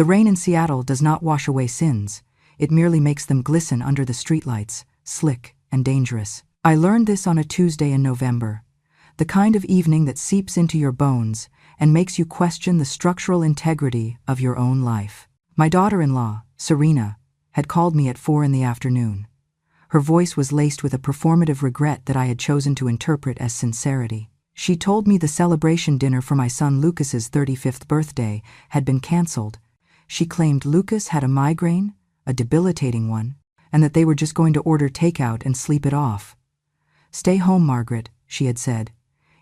The rain in Seattle does not wash away sins, it merely makes them glisten under the streetlights, slick and dangerous. I learned this on a Tuesday in November, the kind of evening that seeps into your bones and makes you question the structural integrity of your own life. My daughter-in-law, Serena, had called me at 4 in the afternoon. Her voice was laced with a performative regret that I had chosen to interpret as sincerity. She told me the celebration dinner for my son Lucas's 35th birthday had been canceled. She claimed Lucas had a migraine, a debilitating one, and that they were just going to order takeout and sleep it off. "Stay home, Margaret," she had said.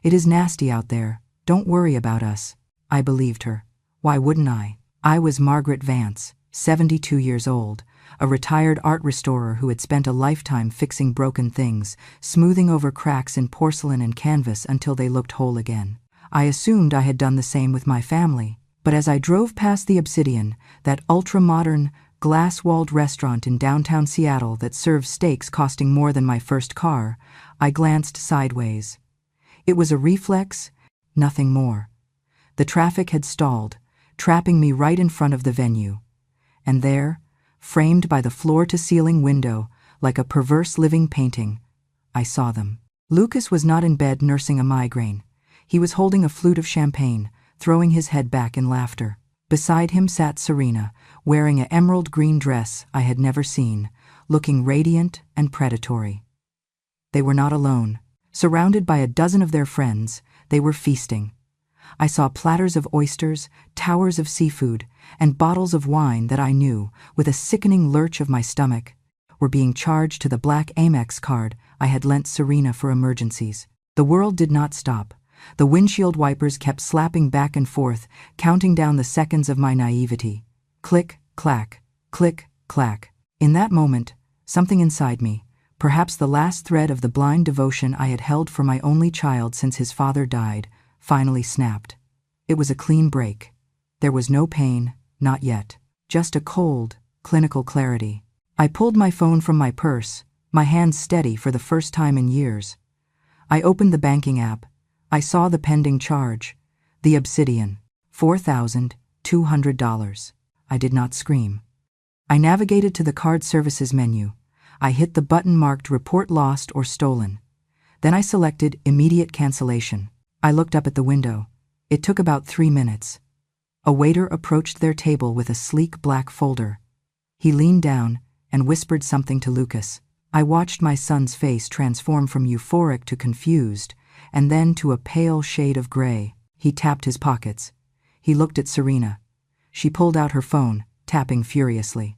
"It is nasty out there. Don't worry about us." I believed her. Why wouldn't I? I was Margaret Vance, 72 years old, a retired art restorer who had spent a lifetime fixing broken things, smoothing over cracks in porcelain and canvas until they looked whole again. I assumed I had done the same with my family, but as I drove past the Obsidian, that ultra-modern, glass-walled restaurant in downtown Seattle that serves steaks costing more than my first car, I glanced sideways. It was a reflex, nothing more. The traffic had stalled, trapping me right in front of the venue. And there, framed by the floor-to-ceiling window, like a perverse living painting, I saw them. Lucas was not in bed nursing a migraine. He was holding a flute of champagne, throwing his head back in laughter. Beside him sat Serena, wearing an emerald green dress I had never seen, looking radiant and predatory. They were not alone. Surrounded by a dozen of their friends, they were feasting. I saw platters of oysters, towers of seafood, and bottles of wine that I knew, with a sickening lurch of my stomach, were being charged to the black Amex card I had lent Serena for emergencies. The world did not stop. The windshield wipers kept slapping back and forth, counting down the seconds of my naivety. Click, clack, click, clack. In that moment, something inside me, perhaps the last thread of the blind devotion I had held for my only child since his father died, finally snapped. It was a clean break. There was no pain, not yet. Just a cold, clinical clarity. I pulled my phone from my purse, my hands steady for the first time in years. I opened the banking app. I saw the pending charge. The Obsidian. $4,200. I did not scream. I navigated to the card services menu. I hit the button marked Report Lost or Stolen. Then I selected Immediate Cancellation. I looked up at the window. It took about 3 minutes. A waiter approached their table with a sleek black folder. He leaned down and whispered something to Lucas. I watched my son's face transform from euphoric to confused, and then to a pale shade of gray. He tapped his pockets. He looked at Serena. She pulled out her phone, tapping furiously.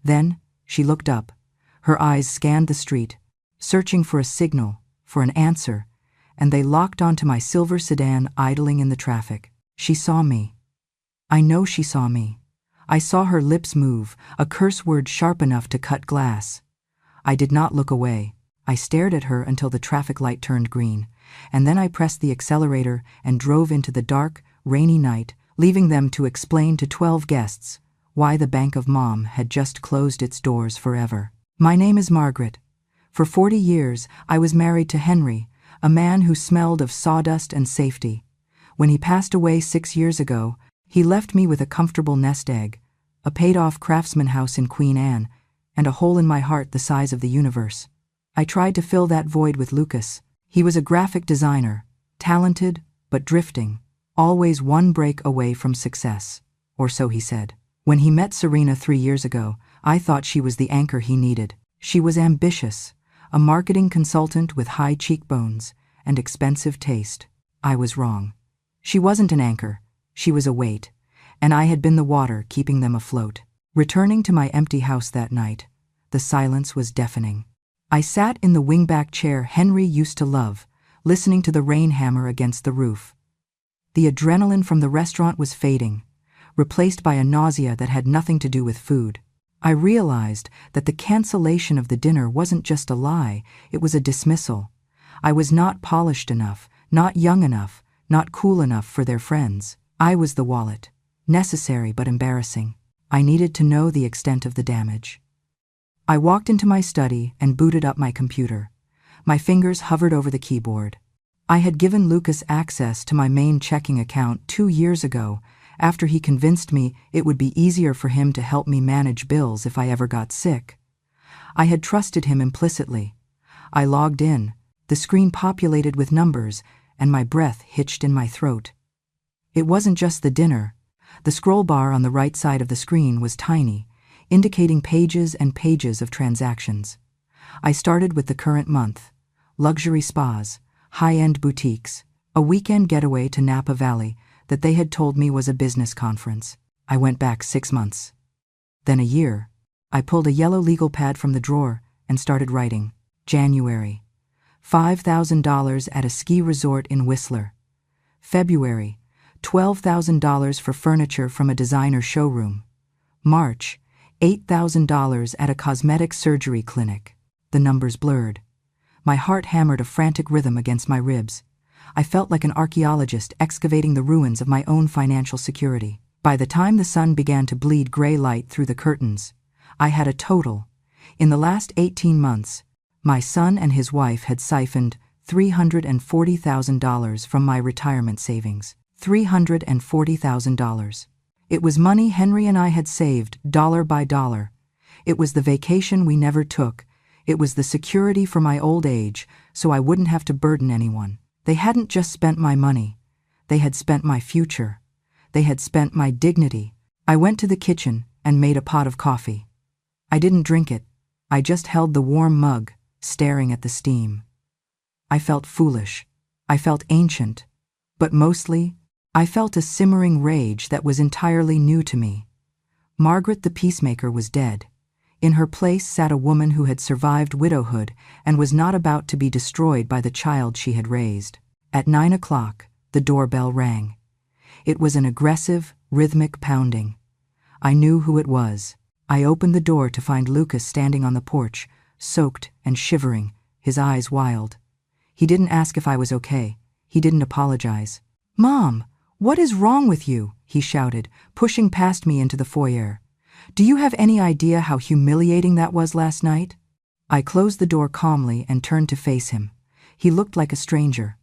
Then she looked up. Her eyes scanned the street, searching for a signal, for an answer, and they locked onto my silver sedan idling in the traffic. She saw me. I know she saw me. I saw her lips move, a curse word sharp enough to cut glass. I did not look away. I stared at her until the traffic light turned green, and then I pressed the accelerator and drove into the dark, rainy night, leaving them to explain to 12 guests why the Bank of Mom had just closed its doors forever. My name is Margaret. For 40 years, I was married to Henry, a man who smelled of sawdust and safety. When he passed away 6 years ago, he left me with a comfortable nest egg, a paid-off craftsman house in Queen Anne, and a hole in my heart the size of the universe. I tried to fill that void with Lucas. He was a graphic designer, talented but drifting, always one break away from success, or so he said. When he met Serena 3 years ago, I thought she was the anchor he needed. She was ambitious, a marketing consultant with high cheekbones and expensive taste. I was wrong. She wasn't an anchor, she was a weight, and I had been the water keeping them afloat. Returning to my empty house that night, the silence was deafening. I sat in the wingback chair Henry used to love, listening to the rain hammer against the roof. The adrenaline from the restaurant was fading, replaced by a nausea that had nothing to do with food. I realized that the cancellation of the dinner wasn't just a lie, it was a dismissal. I was not polished enough, not young enough, not cool enough for their friends. I was the wallet, necessary but embarrassing. I needed to know the extent of the damage. I walked into my study and booted up my computer. My fingers hovered over the keyboard. I had given Lucas access to my main checking account 2 years ago, after he convinced me it would be easier for him to help me manage bills if I ever got sick. I had trusted him implicitly. I logged in, the screen populated with numbers, and my breath hitched in my throat. It wasn't just the dinner. The scroll bar on the right side of the screen was tiny, indicating pages and pages of transactions. I started with the current month: luxury spas, high-end boutiques, a weekend getaway to Napa Valley that they had told me was a business conference. I went back 6 months. Then a year. I pulled a yellow legal pad from the drawer and started writing. January: $5,000 at a ski resort in Whistler. February: $12,000 for furniture from a designer showroom. March: $8,000 at a cosmetic surgery clinic. The numbers blurred. My heart hammered a frantic rhythm against my ribs. I felt like an archaeologist excavating the ruins of my own financial security. By the time the sun began to bleed gray light through the curtains, I had a total. In the last 18 months, my son and his wife had siphoned $340,000 from my retirement savings. $340,000. It was money Henry and I had saved, dollar by dollar. It was the vacation we never took. It was the security for my old age, so I wouldn't have to burden anyone. They hadn't just spent my money. They had spent my future. They had spent my dignity. I went to the kitchen and made a pot of coffee. I didn't drink it. I just held the warm mug, staring at the steam. I felt foolish. I felt ancient. But mostly, I felt a simmering rage that was entirely new to me. Margaret the peacemaker was dead. In her place sat a woman who had survived widowhood and was not about to be destroyed by the child she had raised. At 9 o'clock, the doorbell rang. It was an aggressive, rhythmic pounding. I knew who it was. I opened the door to find Lucas standing on the porch, soaked and shivering, his eyes wild. He didn't ask if I was okay. He didn't apologize. "Mom, what is wrong with you?" he shouted, pushing past me into the foyer. "Do you have any idea how humiliating that was last night?" I closed the door calmly and turned to face him. He looked like a stranger.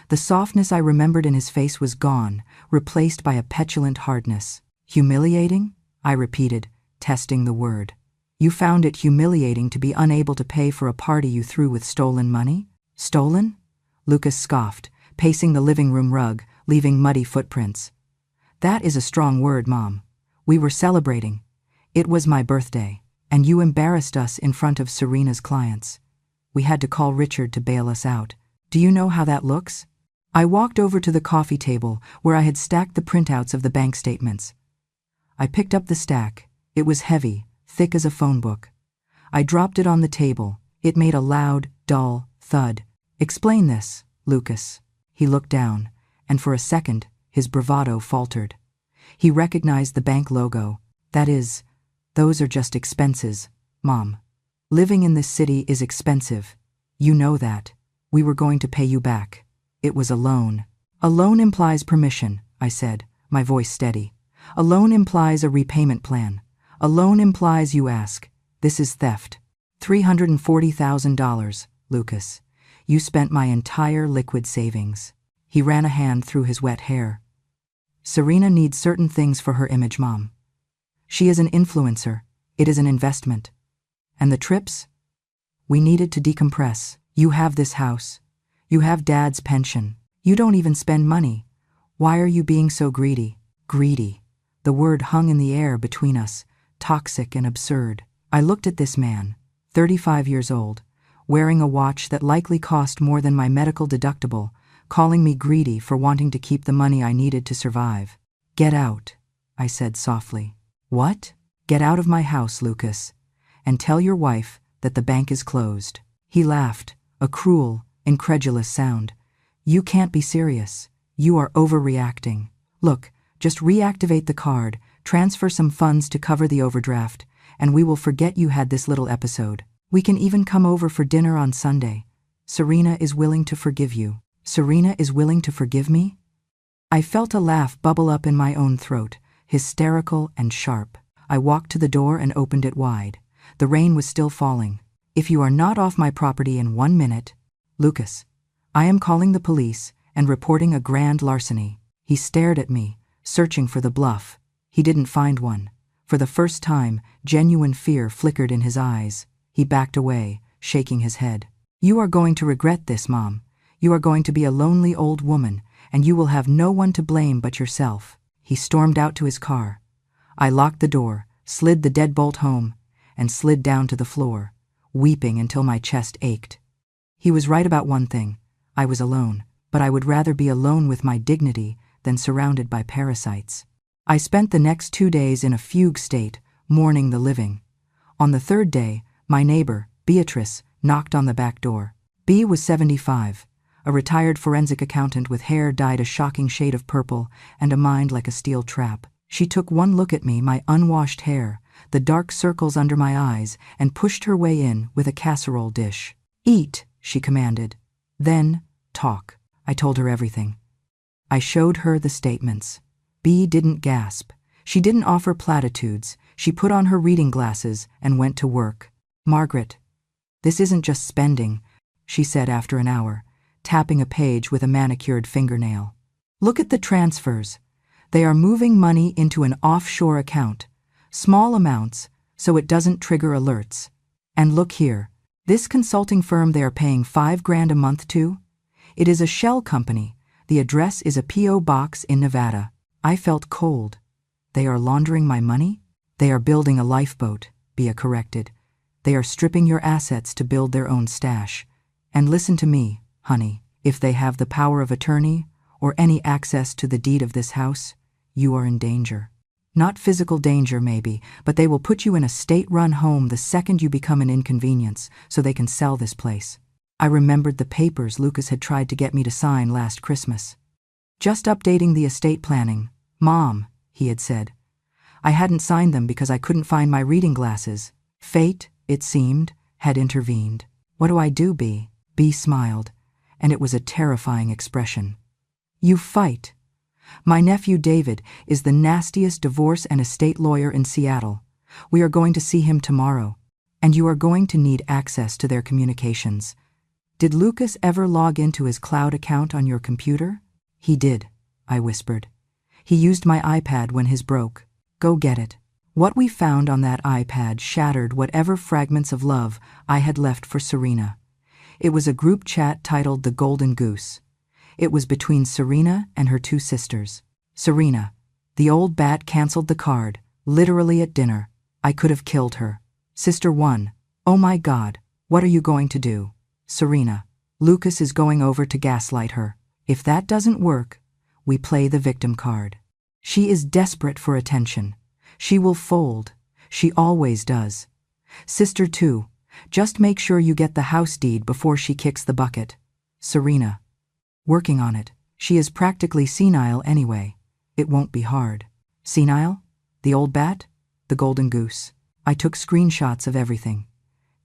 The softness I remembered in his face was gone, replaced by a petulant hardness. "Humiliating?" I repeated, testing the word. "You found it humiliating to be unable to pay for a party you threw with stolen money?" "Stolen?" Lucas scoffed, pacing the living room rug, leaving muddy footprints. "That is a strong word, Mom. We were celebrating. It was my birthday, and you embarrassed us in front of Serena's clients. We had to call Richard to bail us out. Do you know how that looks?" I walked over to the coffee table where I had stacked the printouts of the bank statements. I picked up the stack. It was heavy, thick as a phone book. I dropped it on the table. It made a loud, dull thud. "Explain this, Lucas." He looked down, and for a second, his bravado faltered. He recognized the bank logo. "That is, those are just expenses, Mom. Living in this city is expensive. You know that. We were going to pay you back. It was a loan." "A loan implies permission," I said, my voice steady. "A loan implies a repayment plan. A loan implies you ask. This is theft. $340,000, Lucas. You spent my entire liquid savings." He ran a hand through his wet hair. "Serena needs certain things for her image, Mom. She is an influencer. It is an investment. And the trips? We needed to decompress. You have this house. You have Dad's pension. You don't even spend money. Why are you being so greedy?" Greedy. The word hung in the air between us, toxic and absurd. I looked at this man, 35 years old, wearing a watch that likely cost more than my medical deductible, calling me greedy for wanting to keep the money I needed to survive. "Get out," I said softly. "What?" "Get out of my house, Lucas, and tell your wife that the bank is closed." He laughed, a cruel, incredulous sound. "You can't be serious. You are overreacting. Look, just reactivate the card, transfer some funds to cover the overdraft, and we will forget you had this little episode. We can even come over for dinner on Sunday. Serena is willing to forgive you." "Serena is willing to forgive me?" I felt a laugh bubble up in my own throat, hysterical and sharp. I walked to the door and opened it wide. The rain was still falling. "If you are not off my property in 1 minute, Lucas, I am calling the police and reporting a grand larceny." He stared at me, searching for the bluff. He didn't find one. For the first time, genuine fear flickered in his eyes. He backed away, shaking his head. "You are going to regret this, Mom. You are going to be a lonely old woman, and you will have no one to blame but yourself." He stormed out to his car. I locked the door, slid the deadbolt home, and slid down to the floor, weeping until my chest ached. He was right about one thing. I was alone, but I would rather be alone with my dignity than surrounded by parasites. I spent the next 2 days in a fugue state, mourning the living. On the third day, my neighbor, Beatrice, knocked on the back door. B was 75, a retired forensic accountant with hair dyed a shocking shade of purple and a mind like a steel trap. She took one look at me, my unwashed hair, the dark circles under my eyes, and pushed her way in with a casserole dish. "Eat," she commanded. "Then, talk." I told her everything. I showed her the statements. B didn't gasp. She didn't offer platitudes. She put on her reading glasses and went to work. "Margaret, this isn't just spending," she said after an hour, tapping a page with a manicured fingernail. "Look at the transfers. They are moving money into an offshore account, small amounts, so it doesn't trigger alerts. And look here, this consulting firm they are paying $5,000 a month to? It is a shell company. The address is a P.O. box in Nevada." I felt cold. "They are laundering my money?" "They are building a lifeboat," Bea corrected. "They are stripping your assets to build their own stash. And listen to me, honey. If they have the power of attorney or any access to the deed of this house, you are in danger. Not physical danger, maybe, but they will put you in a state-run home the second you become an inconvenience so they can sell this place." I remembered the papers Lucas had tried to get me to sign last Christmas. "Just updating the estate planning, Mom," he had said. I hadn't signed them because I couldn't find my reading glasses. Fate, it seemed, had intervened. "What do I do, B?" B smiled, and it was a terrifying expression. "You fight. My nephew David is the nastiest divorce and estate lawyer in Seattle. We are going to see him tomorrow, and you are going to need access to their communications. Did Lucas ever log into his cloud account on your computer?" "He did," I whispered. "He used my iPad when his broke. Go get it." What we found on that iPad shattered whatever fragments of love I had left for Serena. It was a group chat titled The Golden Goose. It was between Serena and her 2 sisters. Serena, the old bat canceled the card, literally at dinner. I could have killed her. Sister 1, "Oh my God, what are you going to do?" Serena, "Lucas is going over to gaslight her. If that doesn't work, we play the victim card. She is desperate for attention. She will fold. She always does. Sister 2, just make sure you get the house deed before she kicks the bucket." Serena, "Working on it. She is practically senile anyway. It won't be hard." Senile? The old bat? The golden goose? I took screenshots of everything.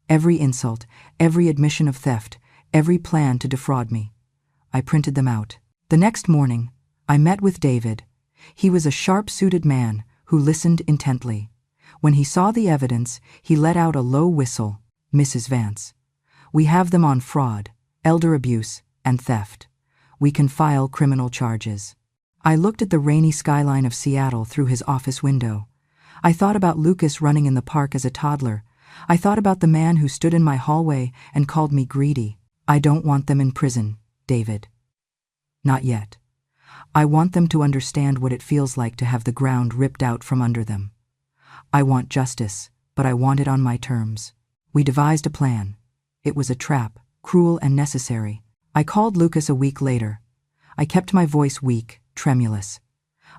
Every insult, every admission of theft, every plan to defraud me. I printed them out. The next morning, I met with David. He was a sharp-suited man who listened intently. When he saw the evidence, he let out a low whistle. "Mrs. Vance, we have them on fraud, elder abuse, and theft. We can file criminal charges." I looked at the rainy skyline of Seattle through his office window. I thought about Lucas running in the park as a toddler. I thought about the man who stood in my hallway and called me greedy. "I don't want them in prison, David. Not yet. I want them to understand what it feels like to have the ground ripped out from under them. I want justice, but I want it on my terms." We devised a plan. It was a trap, cruel and necessary. I called Lucas a week later. I kept my voice weak, tremulous.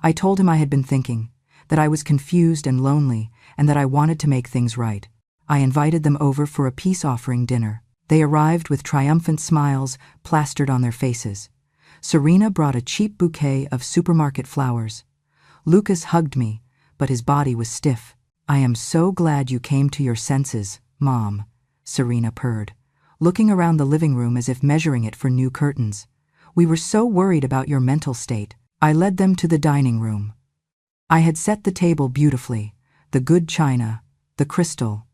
I told him I had been thinking, that I was confused and lonely, and that I wanted to make things right. I invited them over for a peace offering dinner. They arrived with triumphant smiles plastered on their faces. Serena brought a cheap bouquet of supermarket flowers. Lucas hugged me, but his body was stiff. "I am so glad you came to your senses, Mom," Serena purred, looking around the living room as if measuring it for new curtains. "We were so worried about your mental state." I led them to the dining room. I had set the table beautifully, the good china, the crystal.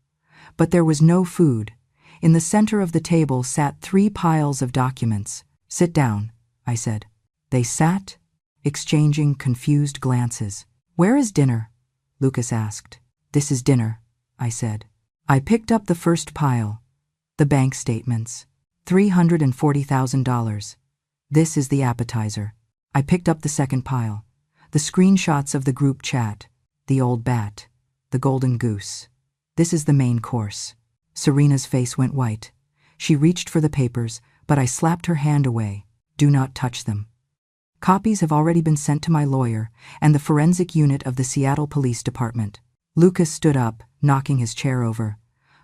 But there was no food. In the center of the table sat 3 piles of documents. "Sit down," I said. They sat, exchanging confused glances. "Where is dinner?" Lucas asked. "This is dinner," I said. I picked up the first pile. The bank statements. $340,000. This is the appetizer. I picked up the second pile. The screenshots of the group chat. The old bat. The golden goose. This is the main course. Serena's face went white. She reached for the papers, but I slapped her hand away. "Do not touch them. Copies have already been sent to my lawyer and the forensic unit of the Seattle Police Department." Lucas stood up, knocking his chair over.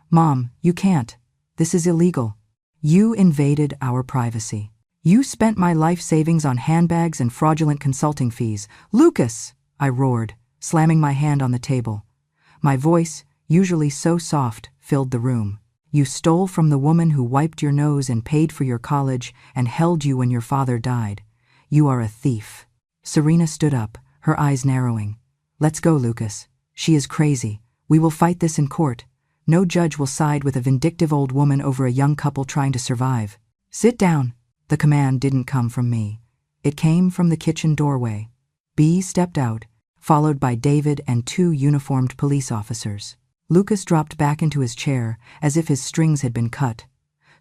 "Mom, you can't. This is illegal. You invaded our privacy. You spent my life savings on handbags and fraudulent consulting fees." "Lucas!" I roared, slamming my hand on the table. My voice, usually so soft, filled the room. "You stole from the woman who wiped your nose and paid for your college and held you when your father died. You are a thief." Serena stood up, her eyes narrowing. "Let's go, Lucas. She is crazy. We will fight this in court. No judge will side with a vindictive old woman over a young couple trying to survive." "Sit down." The command didn't come from me. It came from the kitchen doorway. B stepped out, followed by David and 2 uniformed police officers. Lucas dropped back into his chair as if his strings had been cut.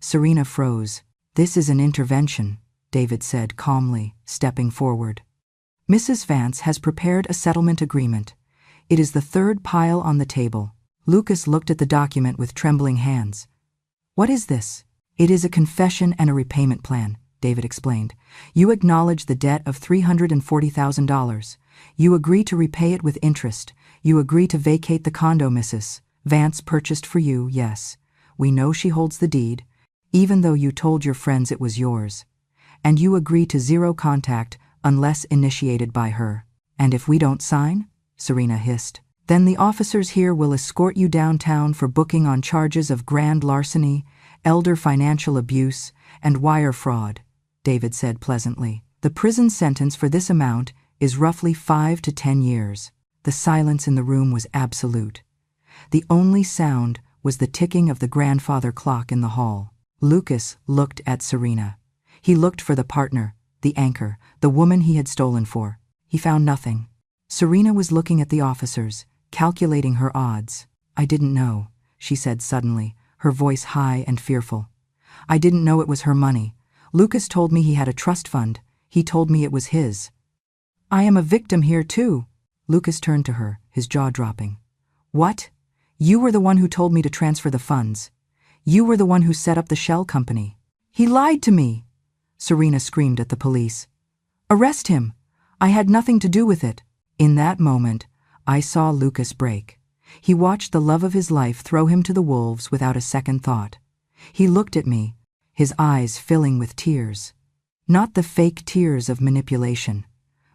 Serena froze. "This is an intervention," David said calmly, stepping forward. "Mrs. Vance has prepared a settlement agreement. It is the third pile on the table." Lucas looked at the document with trembling hands. "What is this?" "It is a confession and a repayment plan," David explained. "You acknowledge the debt of $340,000. You agree to repay it with interest. You agree to vacate the condo Mrs. Vance purchased for you, yes. We know she holds the deed, even though you told your friends it was yours. And you agree to zero contact unless initiated by her." "And if we don't sign?" Serena hissed. "Then the officers here will escort you downtown for booking on charges of grand larceny, elder financial abuse, and wire fraud," David said pleasantly. "The prison sentence for this amount is roughly 5 to 10 years. The silence in the room was absolute. The only sound was the ticking of the grandfather clock in the hall. Lucas looked at Serena. He looked for the partner, the anchor, the woman he had stolen for. He found nothing. Serena was looking at the officers, calculating her odds. "I didn't know," she said suddenly, her voice high and fearful. "I didn't know it was her money. Lucas told me he had a trust fund. He told me it was his. I am a victim here too." Lucas turned to her, his jaw dropping. "What? You were the one who told me to transfer the funds. You were the one who set up the shell company." "He lied to me!" Serena screamed at the police. "Arrest him! I had nothing to do with it." In that moment, I saw Lucas break. He watched the love of his life throw him to the wolves without a second thought. He looked at me, his eyes filling with tears. Not the fake tears of manipulation,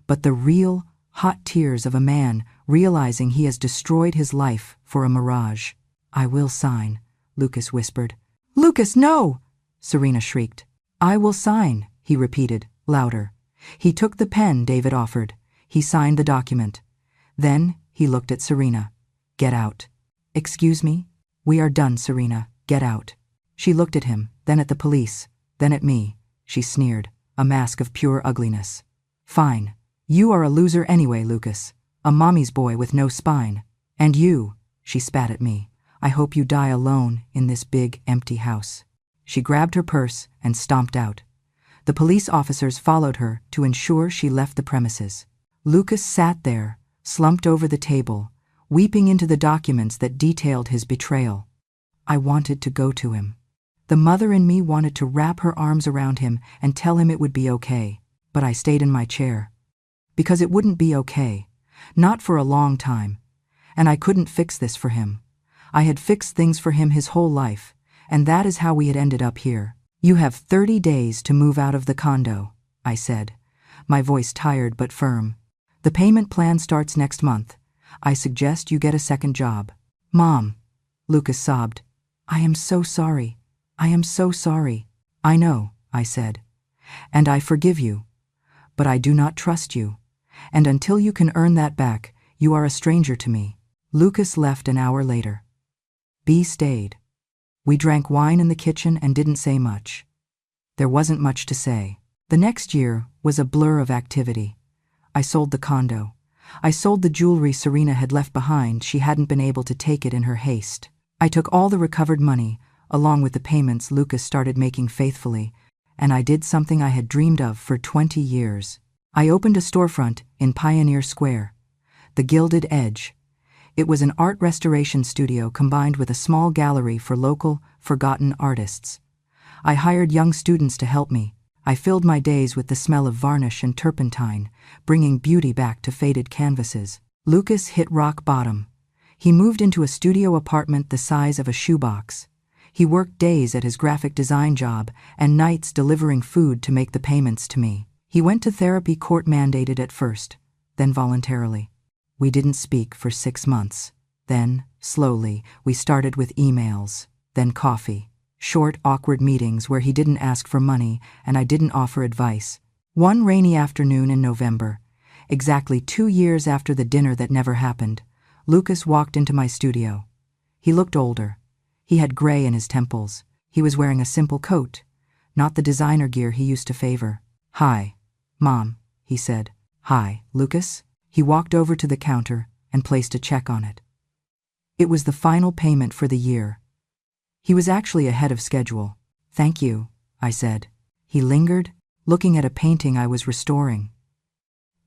but the real, hot tears of a man realizing he has destroyed his life for a mirage. "I will sign," Lucas whispered. "Lucas, no!" Serena shrieked. "I will sign," he repeated, louder. He took the pen David offered. He signed the document. Then he looked at Serena. "Get out." "Excuse me?" "We are done, Serena. Get out." She looked at him, then at the police, then at me. She sneered, a mask of pure ugliness. "Fine. You are a loser anyway, Lucas. A mommy's boy with no spine. And you," she spat at me, "I hope you die alone in this big, empty house." She grabbed her purse and stomped out. The police officers followed her to ensure she left the premises. Lucas sat there, slumped over the table, weeping into the documents that detailed his betrayal. I wanted to go to him. The mother in me wanted to wrap her arms around him and tell him it would be okay, but I stayed in my chair. Because it wouldn't be okay, not for a long time, and I couldn't fix this for him. I had fixed things for him his whole life, and that is how we had ended up here. "You have 30 days to move out of the condo," I said, my voice tired but firm. "The payment plan starts next month. I suggest you get a second job." "Mom," Lucas sobbed, "I am so sorry. I am so sorry." "I know," I said, "and I forgive you. But I do not trust you, and until you can earn that back, you are a stranger to me." Lucas left an hour later. B stayed. We drank wine in the kitchen and didn't say much. There wasn't much to say. The next year was a blur of activity. I sold the condo. I sold the jewelry Serena had left behind. She hadn't been able to take it in her haste. I took all the recovered money, along with the payments Lucas started making faithfully, and I did something I had dreamed of for 20 years. I opened a storefront in Pioneer Square. The Gilded Edge. It was an art restoration studio combined with a small gallery for local, forgotten artists. I hired young students to help me. I filled my days with the smell of varnish and turpentine, bringing beauty back to faded canvases. Lucas hit rock bottom. He moved into a studio apartment the size of a shoebox. He worked days at his graphic design job and nights delivering food to make the payments to me. He went to therapy, court-mandated at first, then voluntarily. We didn't speak for 6 months. Then, slowly, we started with emails, then coffee. Short, awkward meetings where he didn't ask for money and I didn't offer advice. One rainy afternoon in November, exactly 2 years after the dinner that never happened, Lucas walked into my studio. He looked older. He had gray in his temples. He was wearing a simple coat, not the designer gear he used to favor. "Hi, Mom," he said. "Hi, Lucas." He walked over to the counter and placed a check on it. It was the final payment for the year. He was actually ahead of schedule. "Thank you," I said. He lingered, looking at a painting I was restoring.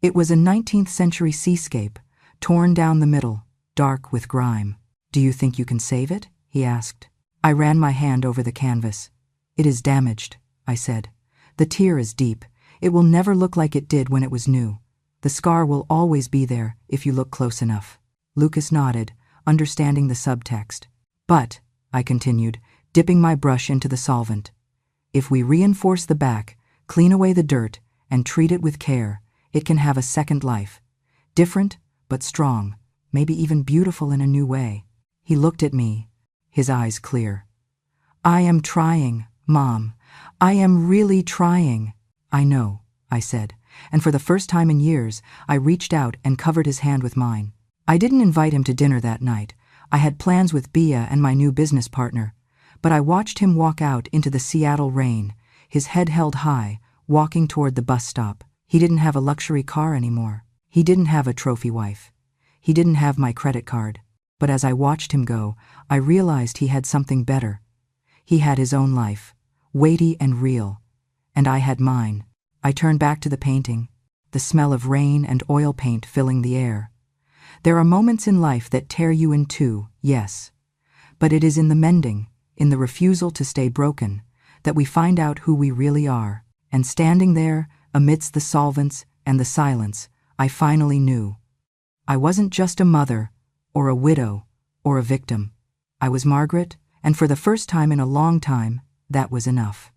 It was a 19th century seascape, torn down the middle, dark with grime. "Do you think you can save it?" he asked. I ran my hand over the canvas. "It is damaged," I said. "The tear is deep. It will never look like it did when it was new. The scar will always be there if you look close enough." Lucas nodded, understanding the subtext. "But," I continued, dipping my brush into the solvent, "if we reinforce the back, clean away the dirt, and treat it with care, it can have a second life. Different, but strong, maybe even beautiful in a new way." He looked at me, his eyes clear. "I am trying, Mom. I am really trying." "I know," I said, and for the first time in years, I reached out and covered his hand with mine. I didn't invite him to dinner that night. I had plans with Bia and my new business partner, but I watched him walk out into the Seattle rain, his head held high, walking toward the bus stop. He didn't have a luxury car anymore. He didn't have a trophy wife. He didn't have my credit card. But as I watched him go, I realized he had something better. He had his own life, weighty and real, and I had mine. I turned back to the painting, the smell of rain and oil paint filling the air. There are moments in life that tear you in two, yes, but it is in the mending, in the refusal to stay broken, that we find out who we really are. And standing there, amidst the solvents and the silence, I finally knew. I wasn't just a mother, or a widow, or a victim. I was Margaret, and for the first time in a long time, that was enough.